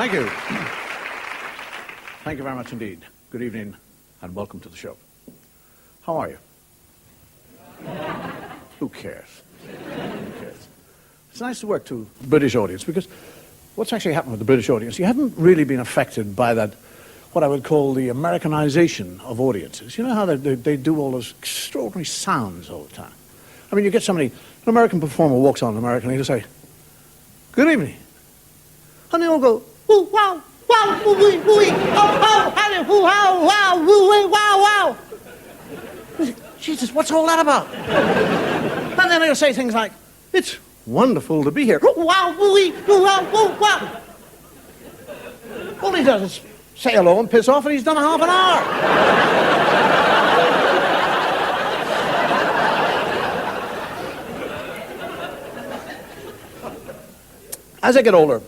Thank you. Thank you very much indeed. Good evening and welcome to the show. How are you? Who cares? Who cares? It's nice to work to a British audience because what's actually happened with the British audience, you haven't really been affected by that, what I would call the Americanization of audiences. You know how they do all those extraordinary sounds all the time? I mean, you get somebody, an American performer walks on in America and he'll say, "Good evening." And they all go, "Ooh, wow, wow, ooh, wee, ooh, wee, oh, oh, howdy, ooh, wow, wow, ooh, wee, wow, wow." Jesus, what's all that about? And then they'll say things like, "It's wonderful to be here. Ooh, wow, ooh, wee, ooh, wow, ooh, wow." All he does is say hello and piss off, and he's done half an hour. As I get older,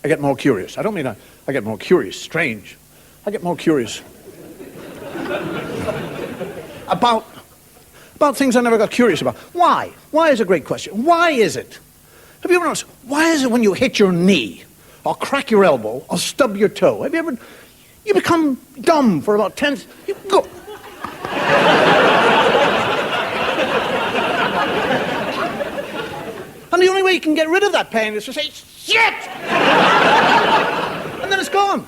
I get more curious. I don't mean I get more curious, strange. I get more curious about things I never got curious about. Why? Why is a great question. Why is it? Have you ever noticed, why is it when you hit your knee, or crack your elbow, or stub your toe, you become dumb for about 10 seconds, you go. And the only way you can get rid of that pain is to say, "Shit!" And then it's gone.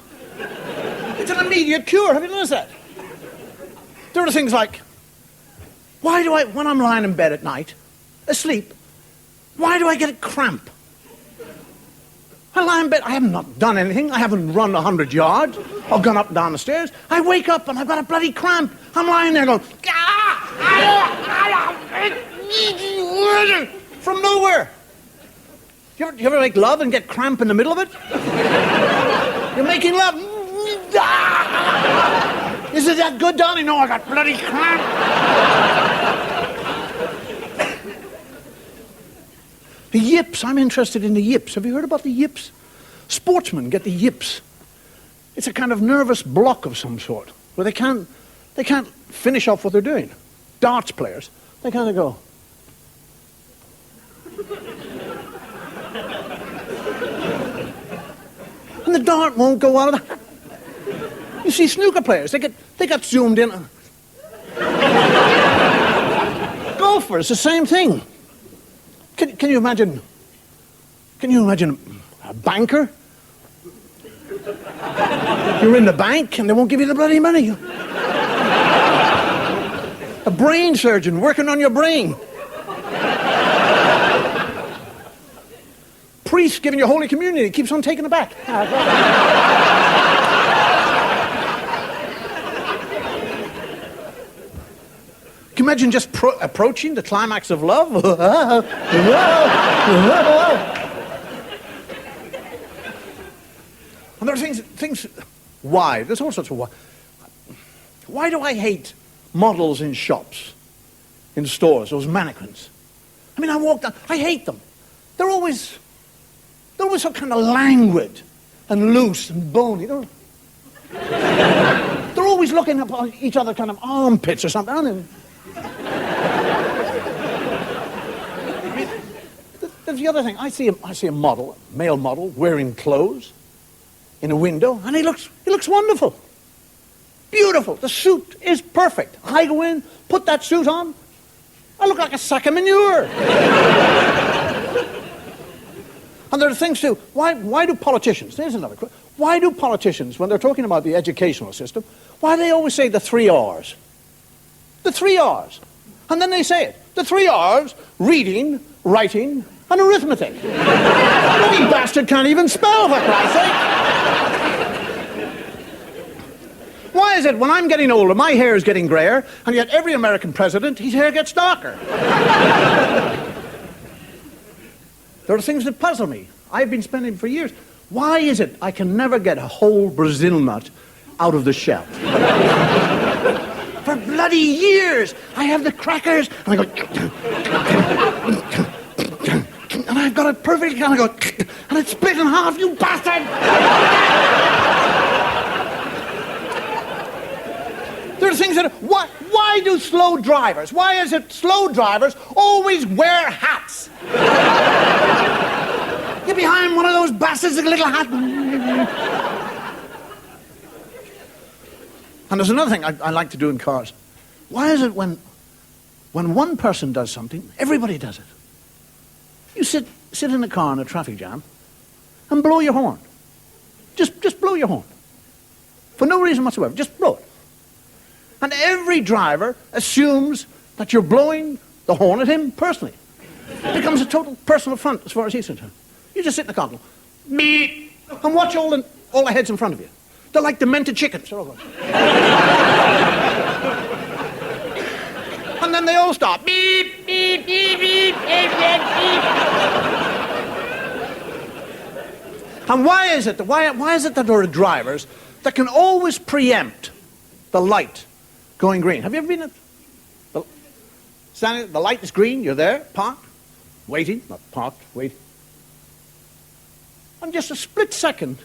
It's an immediate cure. Have you noticed that? There are things like, why do I, when I'm lying in bed at night, asleep, why do I get a cramp? I lie in bed, I haven't not done anything, I haven't run 100 yards, or gone up and down the stairs. I wake up and I've got a bloody cramp. I'm lying there going, from nowhere. You ever make love and get cramp in the middle of it? You're making love. Is it that good, Donnie? No, I got bloody cramp. The yips, I'm interested in the yips. Have you heard about the yips? Sportsmen get the yips. It's a kind of nervous block of some sort, where they can't finish off what they're doing. Darts players, they kind of go. And the dart won't go out of the... You see snooker players, they got zoomed in. Golfers, the same thing. Can you imagine a banker? You're in the bank and they won't give you the bloody money. A brain surgeon working on your brain. Priest giving you Holy Communion, he keeps on taking it back. Can you imagine just approaching the climax of love? And there are things, why? There's all sorts of why. Why do I hate models in shops, in stores, those mannequins? I mean, I walk down, I hate them. They're always so kind of languid and loose and bony. They're always looking up at each other kind of armpits or something, aren't they? There's the other thing. I see a model, a male model, wearing clothes in a window, and he looks wonderful. Beautiful. The suit is perfect. I go in, put that suit on, I look like a sack of manure. And there are things too. Why do politicians, there's another question, why do politicians, when they're talking about the educational system, why do they always say the 3 R's? The 3 R's. And then they say it. The 3 R's, reading, writing, and arithmetic. Bloody bastard can't even spell, for Christ's sake. Why is it when I'm getting older, my hair is getting grayer, and yet every American president, his hair gets darker? There are things that puzzle me. I've been spending for years. Why is it I can never get a whole Brazil nut out of the shell? For bloody years, I have the crackers, and I go, and I've got it perfect, and I go, and it's split in half, you bastard! There are things that, why do slow drivers, why is it slow drivers always wear hats? You're behind one of those bastards with a little hat. And there's another thing I like to do in cars. Why is it when one person does something, everybody does it? You sit in a car in a traffic jam and blow your horn. Just blow your horn. For no reason whatsoever. Just blow it. And every driver assumes that you're blowing the horn at him personally. It becomes a total personal affront as far as he's concerned. You just sit in the car and go, beep, and watch all the heads in front of you. They're like demented chickens. They're all going. And then they all stop. Beep, beep, beep, beep, beep, beep, beep. And why is it that there are drivers that can always preempt the light going green? Have you ever been at the light is green, you're there, parked, waiting, not parked, waiting. And just a split second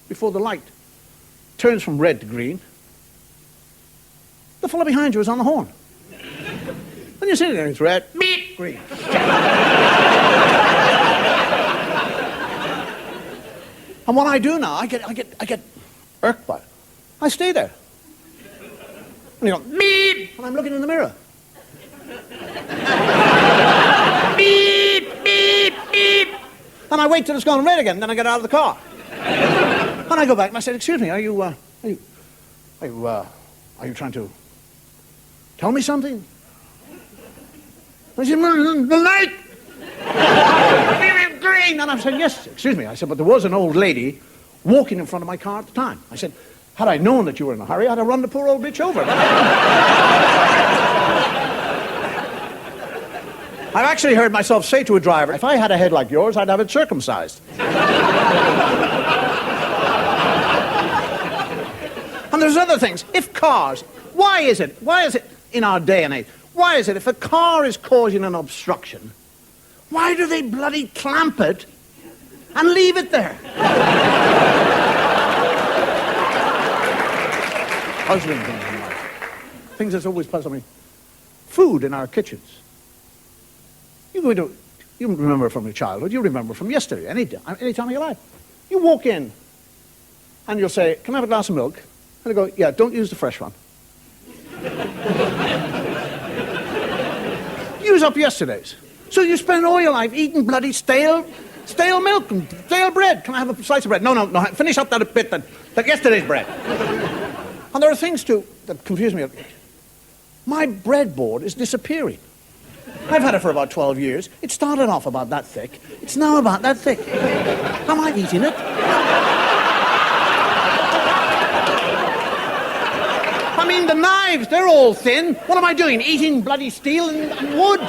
before the light turns from red to green, the fellow behind you is on the horn. And you're sitting there, it's red, beep, green. And what I do now, I get irked by it. I stay there. And you go, beep, and I'm looking in the mirror. Beep, beep, beep. And I wait till it's gone red again, then I get out of the car. And I go back and I said, excuse me, are you trying to tell me something? And he said, the light! Green! And I said, yes, excuse me. I said, but there was an old lady walking in front of my car at the time. I said, had I known that you were in a hurry, I'd have run the poor old bitch over. I've actually heard myself say to a driver, if I had a head like yours, I'd have it circumcised. And there's other things. If cars, why is it in our day and age, why is it if a car is causing an obstruction, why do they bloody clamp it and leave it there? Puzzling things in life. Things that's always puzzled me. Food in our kitchens. You remember from your childhood, you remember from yesterday, any time of your life. You walk in and you'll say, can I have a glass of milk? And they go, yeah, don't use the fresh one. Use up yesterday's. So you spend all your life eating bloody stale milk and stale bread. Can I have a slice of bread? No, finish up that bit that yesterday's bread. And there are things too that confuse me. My breadboard is disappearing. I've had it for about 12 years. It started off about that thick. It's now about that thick. Am I eating it? I mean, the knives, they're all thin. What am I doing? Eating bloody steel and wood?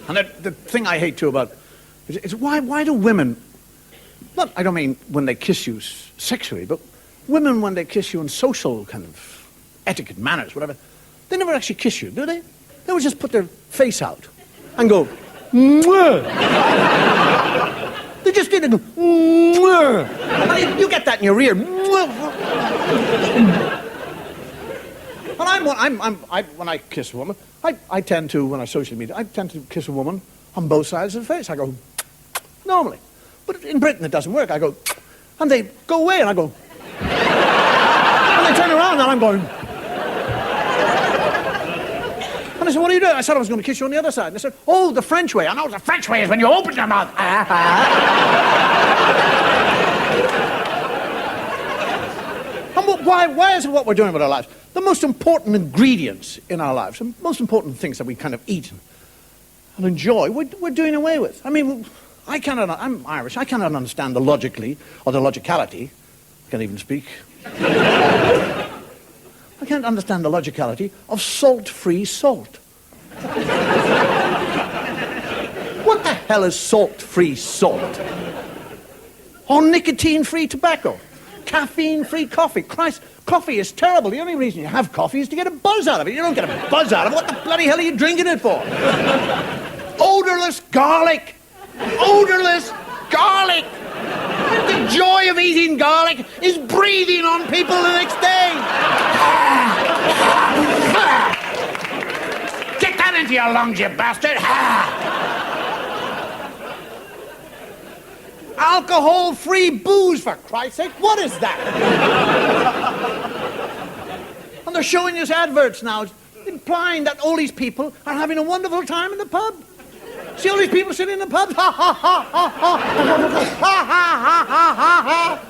And the thing I hate too about is why do women, I don't mean when they kiss you sexually, but women when they kiss you in social kind of etiquette, manners, whatever, they never actually kiss you, do they? They would just put their face out and go, mwah. They just did it. Go, mwah. And you get that in your ear. Mwah. And when I kiss a woman, I tend to, when I socially meet, I tend to kiss a woman on both sides of the face. I go, normally. But in Britain it doesn't work. I go, and they go away, and I go, and they turn around, and I'm going. And I said, what are you doing? I said I was going to kiss you on the other side. And they said, oh, the French way. I know the French way is when you open your mouth. And why is it what we're doing with our lives? The most important ingredients in our lives, the most important things that we kind of eat and enjoy, we're doing away with. I mean, I'm Irish. I cannot understand the logically or the logicality. I can't even speak. I can't understand the logicality of salt-free salt. What the hell is salt-free salt? Or nicotine-free tobacco? Caffeine-free coffee? Christ, coffee is terrible. The only reason you have coffee is to get a buzz out of it. You don't get a buzz out of it. What the bloody hell are you drinking it for? Odorless garlic. Odorless garlic. The joy of eating garlic is breathing on people the next day. Get that into your lungs, you bastard. Alcohol-free booze, for Christ's sake. What is that? And they're showing us adverts now, implying that all these people are having a wonderful time in the pub. See all these people sitting in the pub? Ha, ha, ha, ha, ha, ha, ha, ha, ha, ha.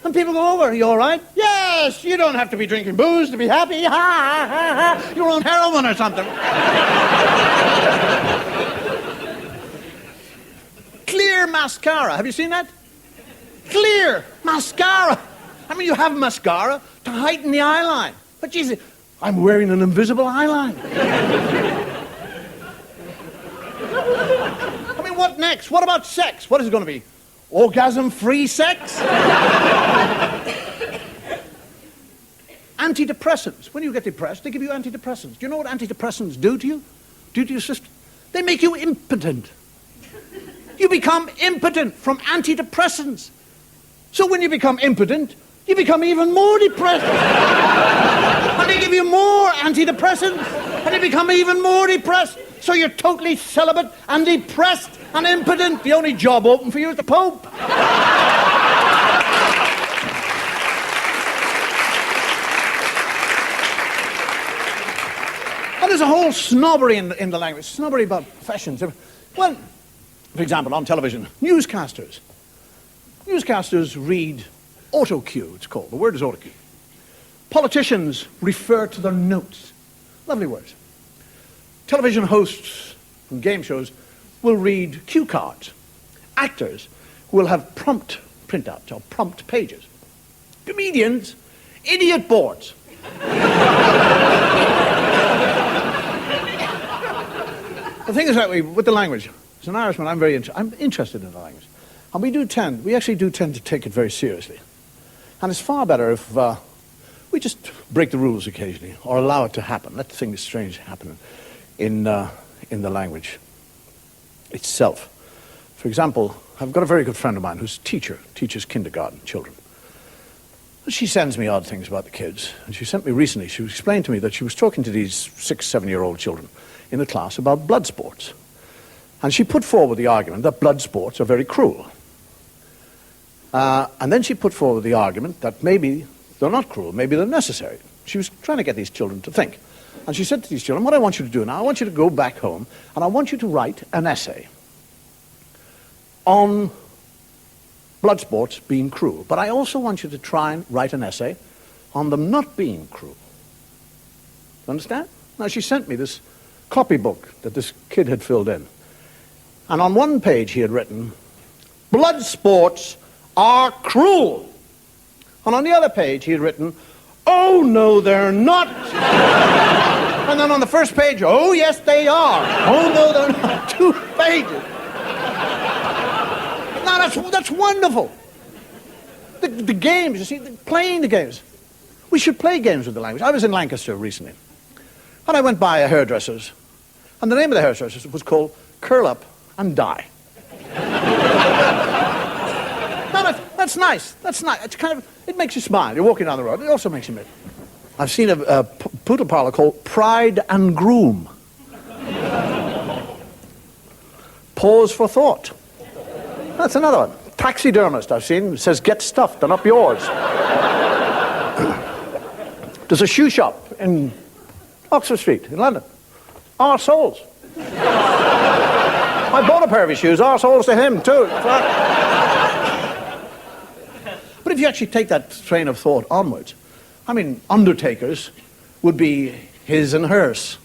And people go over, are you all right? Yes, you don't have to be drinking booze to be happy. Ha, ha, ha, ha. You're on heroin or something. Clear mascara. Have you seen that? Clear mascara. I mean, you have mascara to heighten the eye line. But Jesus, I'm wearing an invisible eye line. I mean, what next? What about sex? What is it going to be? Orgasm-free sex? Antidepressants. When you get depressed, they give you antidepressants. Do you know what antidepressants do to you? Do to your system? They make you impotent. You become impotent from antidepressants. So when you become impotent, you become even more depressed. And they give you more antidepressants, and you become even more depressed. So you're totally celibate and depressed and impotent. The only job open for you is the Pope. And there's a whole snobbery in the language, snobbery about professions. Well, for example, on television, newscasters. Newscasters read autocue, it's called. The word is autocue. Politicians refer to their notes. Lovely words. Television hosts and game shows will read cue cards. Actors will have prompt printouts or prompt pages. Comedians, idiot boards. The thing is that with the language, as an Irishman, I'm interested in the language. And we actually do tend to take it very seriously. And it's far better if we just break the rules occasionally, or allow it to happen, let things strange happen in the language itself. For example, I've got a very good friend of mine who's a teacher, teaches kindergarten children. And she sends me odd things about the kids. And she sent me recently, she explained to me that she was talking to these 6, 7-year-old children in the class about blood sports. And she put forward the argument that blood sports are very cruel. And then she put forward the argument that maybe they're not cruel, maybe they're necessary. She was trying to get these children to think. And she said to these children, what I want you to do now, I want you to go back home and I want you to write an essay on blood sports being cruel. But I also want you to try and write an essay on them not being cruel. You understand? Now, she sent me this copybook that this kid had filled in. And on one page he had written, blood sports are cruel. And on the other page he had written, oh no, they're not. And then on the first page, oh yes, they are. Oh no, they're not. 2 pages. Now that's wonderful. The games, you see, playing the games. We should play games with the language. I was in Lancaster recently, and I went by a hairdresser's, and the name of the hairdresser's was called Curl Up and Die. Now that's nice. That's nice. It's kind of, it makes you smile. You're walking down the road. It also makes you smile. I've seen a poodle parlor called Pride and Groom. Pause for thought. That's another one. Taxidermist I've seen. It says, get stuffed and up yours. There's a shoe shop in Oxford Street in London. Arseholes. I bought a pair of his shoes. Arseholes to him too. But if you actually take that train of thought onwards, I mean, undertakers would be his and hers.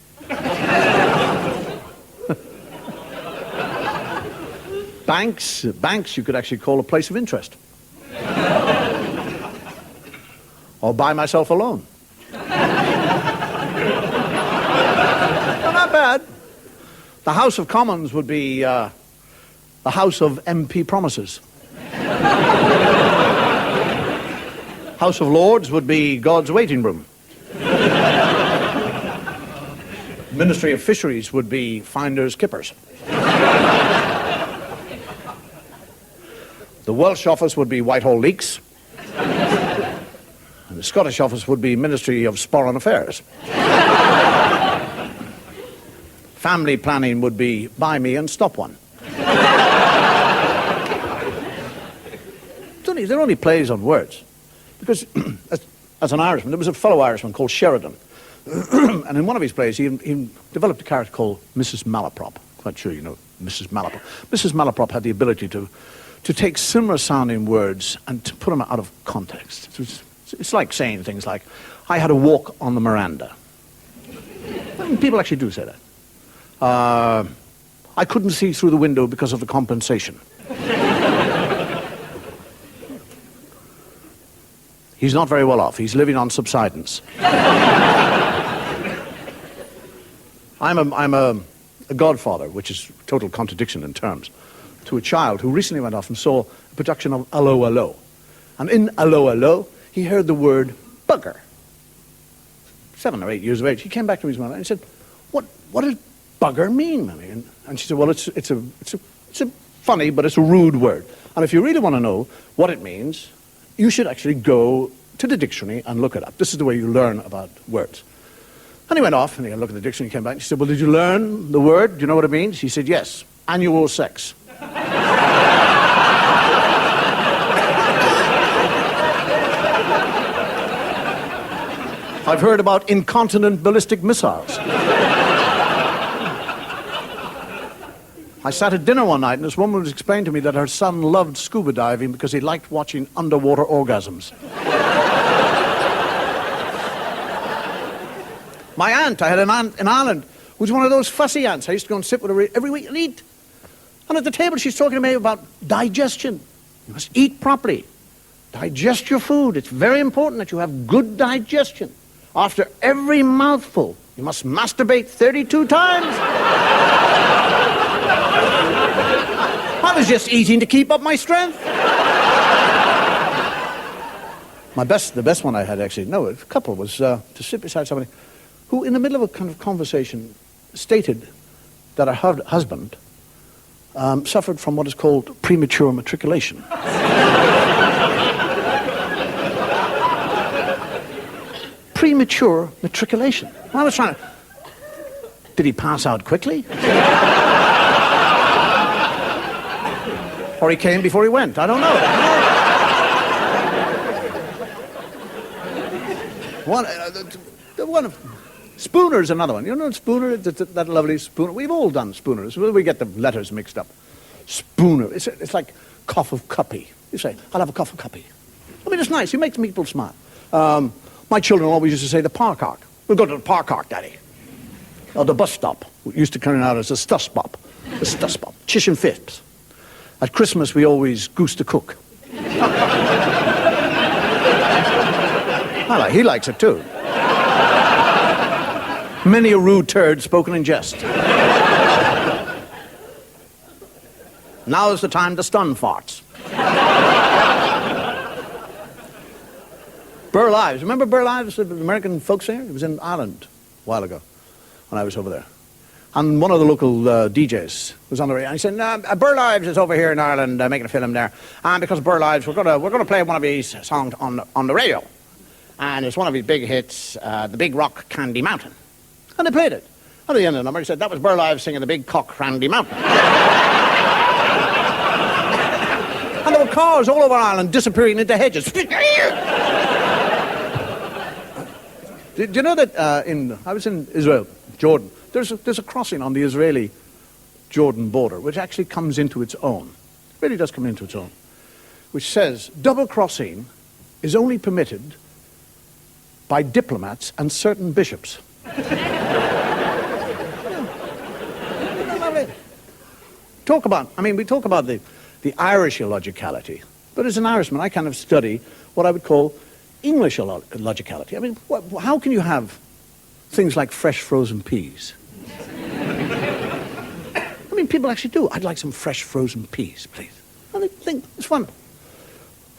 Banks you could actually call a place of interest. Or buy myself a loan. Not bad. The House of Commons would be the House of MP Promises. House of Lords would be God's waiting room. Ministry of Fisheries would be Finders Kippers. The Welsh office would be Whitehall Leaks. And the Scottish office would be Ministry of Foreign Affairs. Family planning would be Buy Me and Stop One. they're only plays on words. Because as an Irishman, there was a fellow Irishman called Sheridan. And in one of his plays, he developed a character called Mrs. Malaprop. Quite sure you know Mrs. Malaprop. Mrs. Malaprop had the ability to take similar sounding words and to put them out of context. It's like saying things like, I had a walk on the Miranda. I mean, people actually do say that. I couldn't see through the window because of the compensation. He's not very well off. He's living on subsidence. I'm a godfather, which is total contradiction in terms, to a child who recently went off and saw a production of Allo Allo. And in Allo Allo, he heard the word bugger. 7 or 8 years of age. He came back to his mother and he said, what does bugger mean, Mummy? And she said, well, it's a funny, but it's a rude word. And if you really want to know what it means, you should actually go to the dictionary and look it up. This is the way you learn about words. And he went off and he had a look at the dictionary, he came back and he said, well, did you learn the word? Do you know what it means? He said, yes, annual sex. I've heard about incontinent ballistic missiles. I sat at dinner one night and this woman was explaining to me that her son loved scuba diving because he liked watching underwater orgasms. My aunt, I had an aunt in Ireland who was one of those fussy aunts. I used to go and sit with her every week and eat. And at the table she's talking to me about digestion. You must eat properly. Digest your food. It's very important that you have good digestion. After every mouthful, you must masturbate 32 times. I was just eating to keep up my strength. The best one I had actually, no, a couple, was to sit beside somebody who, in the middle of a kind of conversation, stated that her husband suffered from what is called premature matriculation. Premature matriculation. I was trying to... Did he pass out quickly? Or he came before he went? I don't know. Spooner's another one. You know Spooner? That lovely Spooner. We've all done Spooners. We get the letters mixed up. Spooner. It's like cough of cuppy. You say, I'll have a cough of cuppy. I mean, it's nice. It makes people smile. My children always used to say the park arc. We'll go to the park arc, Daddy. Or the bus stop. We used to turn out as a stuss bop. The stuss bop. Chish and Phipps. At Christmas, we always goose the cook. He likes it too. Many a rude turd spoken in jest. Now is the time to stun farts. Burl Ives. Remember Burl Ives, the American folk singer? He was in Ireland a while ago when I was over there. And one of the local DJs was on the radio, and he said, Burl Ives is over here in Ireland making a film there. And because of Burl Ives, we're gonna play one of his songs on the radio. And it's one of his big hits, The Big Rock Candy Mountain. And they played it. And at the end of the number, he said, that was Burl Ives singing The Big Cock Candy Mountain. And there were cars all over Ireland disappearing into hedges. Do you know that I was in Israel, Jordan. There's a crossing on the Israeli-Jordan border which actually comes into its own. It really does come into its own. Which says, double crossing is only permitted by diplomats and certain bishops. We talk about the Irish illogicality, but as an Irishman, I kind of study what I would call English illogicality. I mean, how can you have things like fresh frozen peas? I mean, people actually do. I'd like some fresh frozen peas, please. And they think it's fun.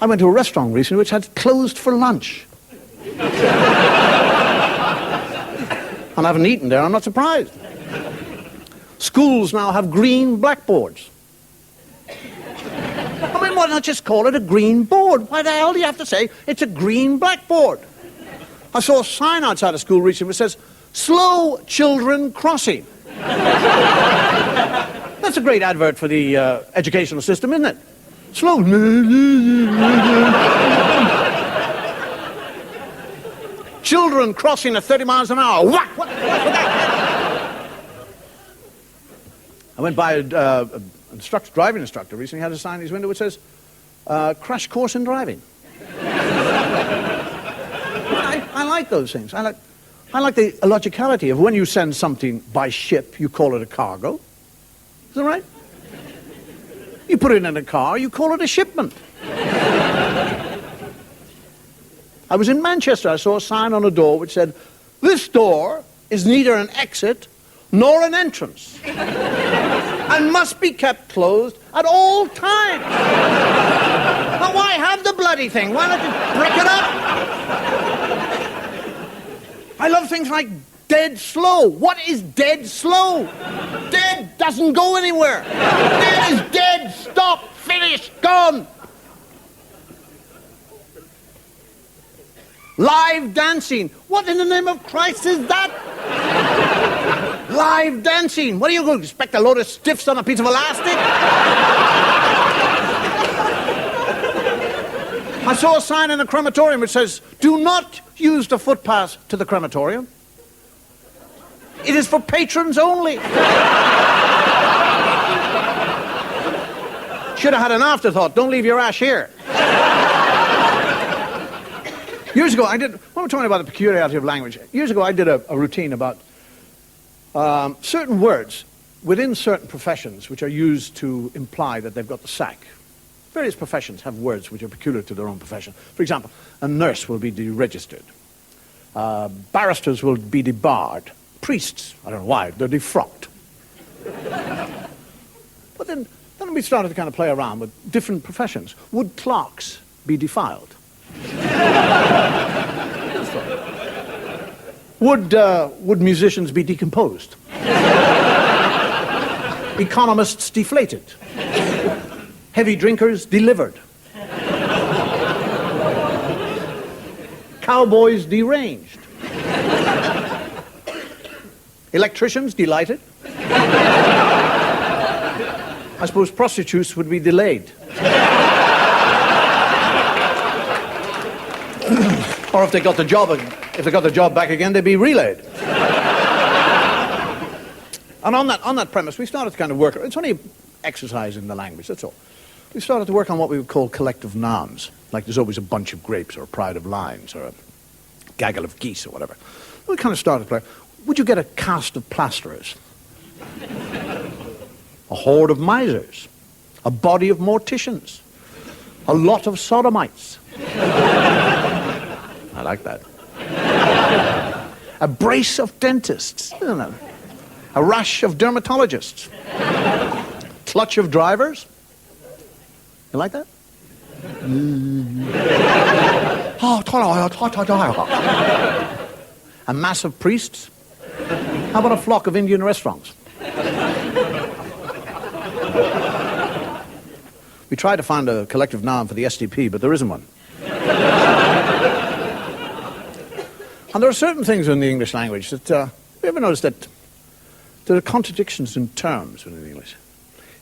I went to a restaurant recently which had closed for lunch. And I haven't eaten there, I'm not surprised. Schools now have green blackboards. I mean, why not just call it a green board? Why the hell do you have to say it's a green blackboard? I saw a sign outside a school recently which says, slow children crossing. That's a great advert for the educational system, isn't it? Slow. Children crossing at 30 miles an hour. What that? I went by a driving instructor recently, had a sign in his window which says, crash course in driving. I like those things. I like the illogicality of when you send something by ship, you call it a cargo. Is that right? You put it in a car, you call it a shipment. I was in Manchester, I saw a sign on a door which said, this door is neither an exit nor an entrance and must be kept closed at all times. Now why have the bloody thing? Why not just brick it up? I love things like dead slow. What is dead slow? Dead doesn't go anywhere. Dead is dead, stop, finished, gone. Live dancing. What in the name of Christ is that? Live dancing. What are you going to expect, a load of stiffs on a piece of elastic? I saw a sign in a crematorium which says, do not use the footpath to the crematorium. It is for patrons only. Should have had an afterthought. Don't leave your ash here. Years ago, when we're talking about the peculiarity of language, years ago I did a routine about certain words within certain professions which are used to imply that they've got the sack. Various professions have words which are peculiar to their own profession. For example, a nurse will be deregistered. Barristers will be debarred. Priests, I don't know why, they're defrocked. But then we started to kind of play around with different professions. Would clerks be defiled? Would musicians be decomposed? Economists deflated? Heavy drinkers delivered? Cowboys deranged? Electricians delighted? I suppose prostitutes would be delayed. Or if they got the job back again, they'd be relayed. And on that premise, we started to kind of work. It's only exercise in the language, that's all. We started to work on what we would call collective nouns. Like there's always a bunch of grapes, or a pride of lions, or a gaggle of geese, or whatever. We kind of started to play. Would you get a cast of plasterers? A horde of misers? A body of morticians? A lot of sodomites? I like that. A brace of dentists. I don't know. A rush of dermatologists. Clutch of drivers. You like that? A mass of priests. How about a flock of Indian restaurants? We tried to find a collective noun for the SDP, but there isn't one. And there are certain things in the English language that, have you ever noticed that there are contradictions in terms within English?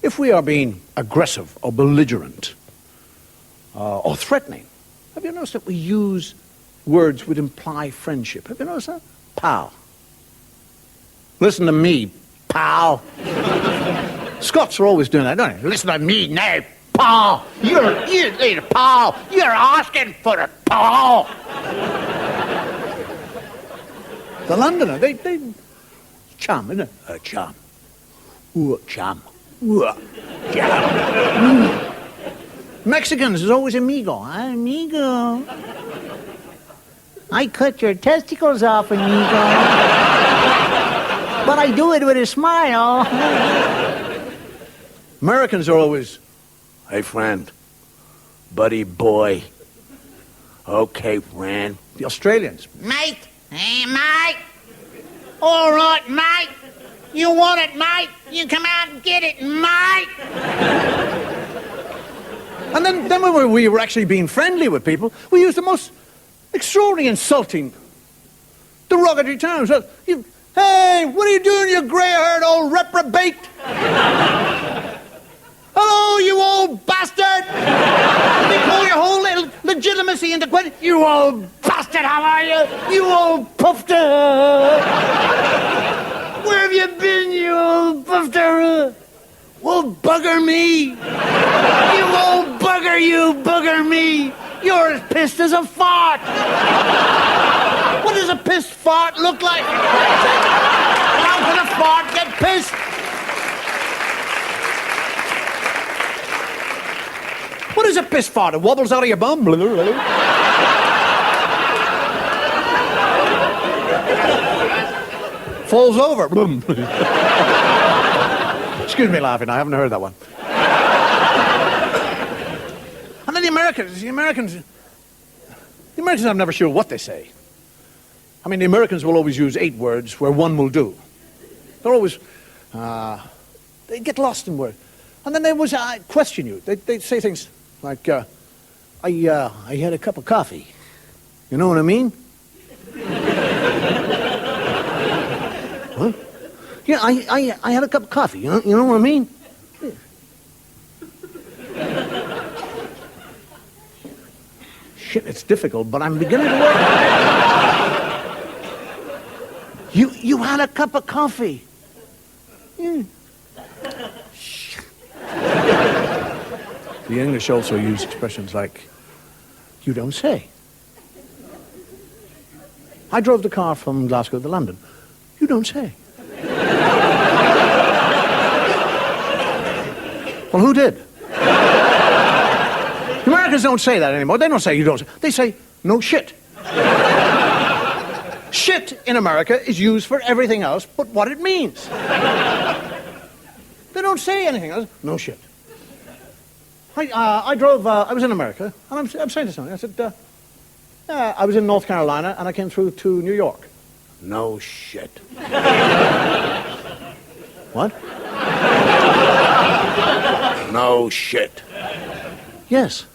If we are being aggressive or belligerent or threatening, have you noticed that we use words which imply friendship? Have you noticed that? Pal. Listen to me, pal. Scots are always doing that, don't they? Listen to me now, pal. You're pal. You're asking for a pal. The Londoner, they chum, isn't it? A chum. Ooh, chum. Ooh, chum. Mexicans is always amigo. Amigo. I cut your testicles off, amigo. But I do it with a smile. Americans are always, hey, friend. Buddy boy. Okay, friend. The Australians, mate. Hey, mate. All right, mate. You want it, mate? You come out and get it, mate. And then when we were actually being friendly with people, we used the most extraordinarily insulting, derogatory terms. Hey, what are you doing, you grey-haired old reprobate? Hello, you old bastard! diplomacy into question. You old bastard, how are you? You old pufter. Where have you been, you old pufter? Well, bugger me. You old bugger, you bugger me. You're as pissed as a fart. What does a pissed fart look like? How can a fart get pissed? What is a pissed fart? It wobbles out of your bum? Falls over. Excuse me laughing, I haven't heard that one. And then the Americans, I'm never sure what they say. I mean, the Americans will always use 8 words where one will do. They're always, they get lost in words. And then they always question you. They say things like, I had a cup of coffee. You know what I mean? What? Yeah, I had a cup of coffee. You know what I mean? Yeah. Shit, it's difficult, but I'm beginning to work. You had a cup of coffee. Yeah. The English also use expressions like, you don't say. I drove the car from Glasgow to London. You don't say. Well, who did? The Americans don't say that anymore. They don't say you don't say. They say, no shit. Shit in America is used for everything else but what it means. They don't say anything else. No shit. I was in America, and I'm saying to somebody, I said, I was in North Carolina, and I came through to New York. No shit. What? No shit. Yes.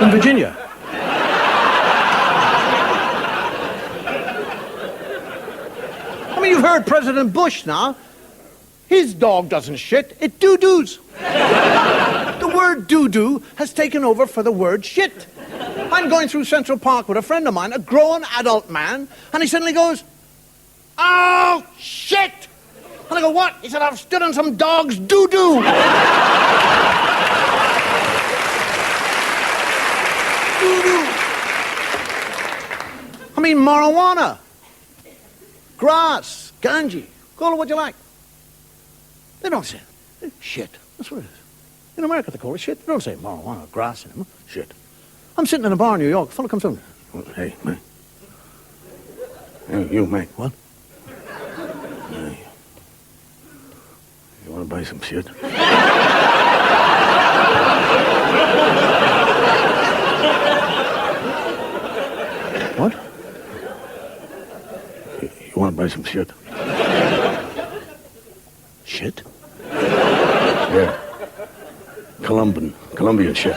In Virginia. I mean, you've heard President Bush now. His dog doesn't shit, it doo-doos. The word doo-doo has taken over for the word shit. I'm going through Central Park with a friend of mine, a grown adult man, and he suddenly goes, oh, shit! And I go, what? He said, I've stood on some dog's doo-doo. Doo-doo. I mean, marijuana, grass, ganji, call it what you like. They don't say shit. That's what it is. In America, they call it shit. They don't say marijuana, grass anymore. Shit. I'm sitting in a bar in New York. A fella comes in. Hey, man. Hey, you, mate. What? Hey. You want to buy some shit? What? You want to buy some shit? Shit? Yeah. Colombian shit.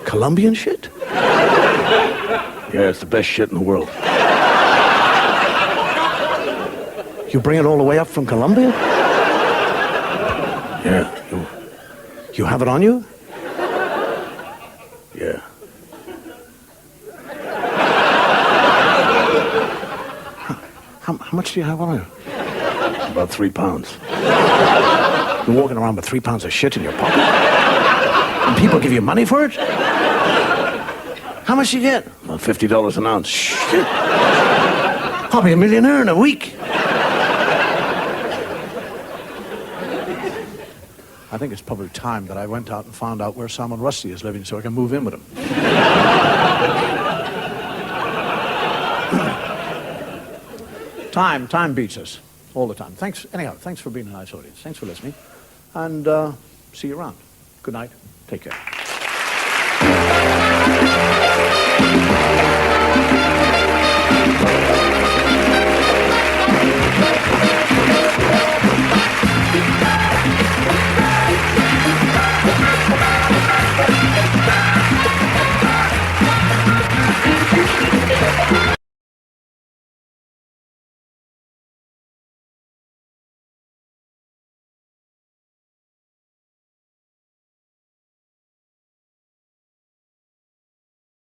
Colombian shit? Yeah, it's the best shit in the world. You bring it all the way up from Colombia? Yeah. You have it on you? Yeah. How much do you have on you? About 3 pounds. You're walking around with 3 pounds of shit in your pocket? And people give you money for it? How much do you get? About $50 an ounce. Shit. I'll be a millionaire in a week. I think it's probably time that I went out and found out where Salman Rushdie is living so I can move in with him. Time beats us all the time. Thanks for being a nice audience. Thanks for listening. And see you around. Good night. Take care.